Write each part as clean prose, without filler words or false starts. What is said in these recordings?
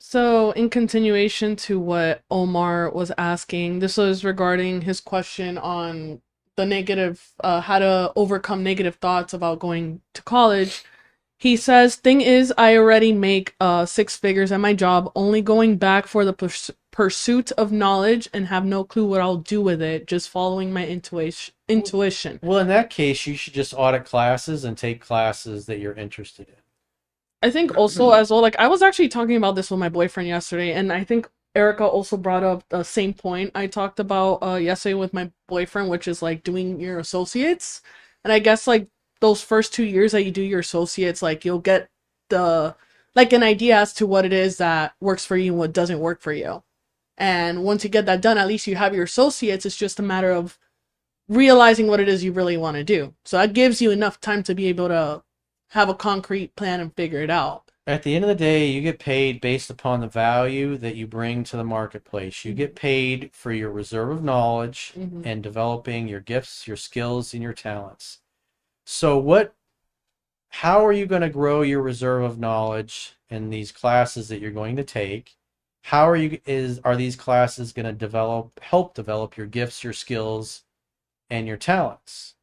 So, in continuation to what Omar was asking, this was regarding his question on the negative, how to overcome negative thoughts about going to college. He says, thing is, I already make six figures at my job, only going back for the pursuit of knowledge and have no clue what I'll do with it, just following my intuition. Well, in that case, you should just audit classes and take classes that you're interested in. I think also as well, like I was actually talking about this with my boyfriend yesterday, and I think Erica also brought up the same point I talked about yesterday with my boyfriend, which is like doing your associates. And I guess like those first 2 years that you do your associates, like you'll get the like an idea as to what it is that works for you and what doesn't work for you. And once you get that done, at least you have your associates. It's just a matter of realizing what it is you really want to do. So that gives you enough time to be able to have a concrete plan and figure it out. At the end of the day, you get paid based upon the value that you bring to the marketplace. You get paid for your reserve of knowledge and developing your gifts, your skills, and your talents. So how are you going to grow your reserve of knowledge in these classes that you're going to take? Are these classes going to help develop your gifts, your skills, and your talents?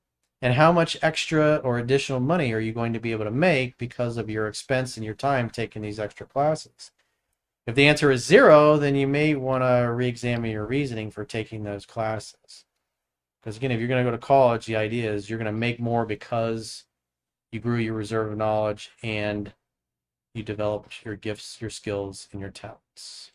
And how much extra or additional money are you going to be able to make because of your expense and your time taking these extra classes? If the answer is zero, then you may want to re-examine your reasoning for taking those classes. Because again, if you're going to go to college, the idea is you're going to make more because you grew your reserve of knowledge and you developed your gifts, your skills, and your talents.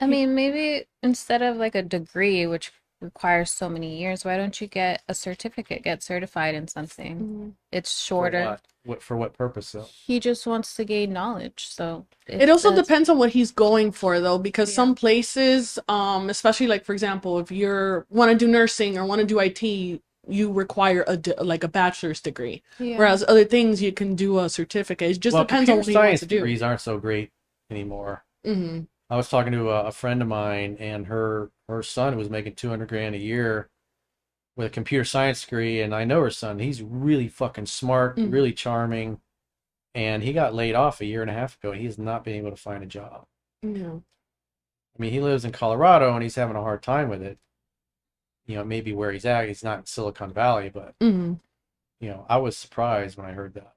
I mean, maybe instead of like a degree, which requires so many years, why don't you get a certificate, get certified in something? It's For shorter. for what purpose though? He just wants to gain knowledge, so It also depends on what he's going for though, because Yeah. some places, especially like for example, if you're want to do nursing or want to do IT, you require like a bachelor's degree. Yeah. Whereas other things you can do a certificate. It just depends on computer what he wants science to do. degrees aren't so great anymore. Mm-hmm. I was talking to a friend of mine, and her son was making 200 grand a year with a computer science degree, and I know her son. He's really fucking smart, really charming, and he got laid off a year and a half ago. He has not been able to find a job. Yeah. I mean, he lives in Colorado, and he's having a hard time with it. You know, maybe where he's at, he's not in Silicon Valley, but Mm-hmm. you know, I was surprised when I heard that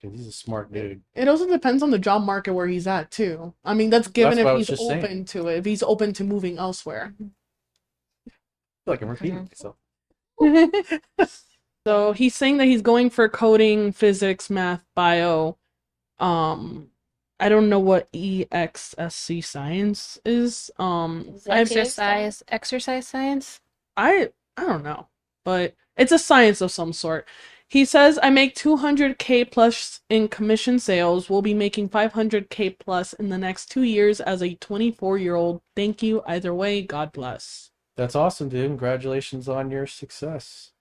because he's a smart dude. It also depends on the job market where he's at too. I mean, that's given That's what I if was he's just open saying. to it, if he's open to moving elsewhere. I feel like I'm repeating myself. So he's saying that he's going for coding, physics, math, bio. I don't know what EXSC science is. Exercise science. I don't know, but it's a science of some sort. He says I make 200K plus in commission sales. We'll be making 500K plus in the next 2 years as a 24-year-old. Thank you either way. God bless. That's awesome, dude. Congratulations on your success.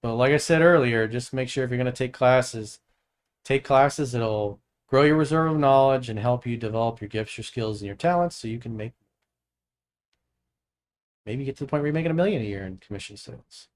But like I said earlier, just make sure if you're going to take classes that'll grow your reserve of knowledge and help you develop your gifts, your skills, and your talents so you can maybe get to the point where you're making $1 million a year in commission sales.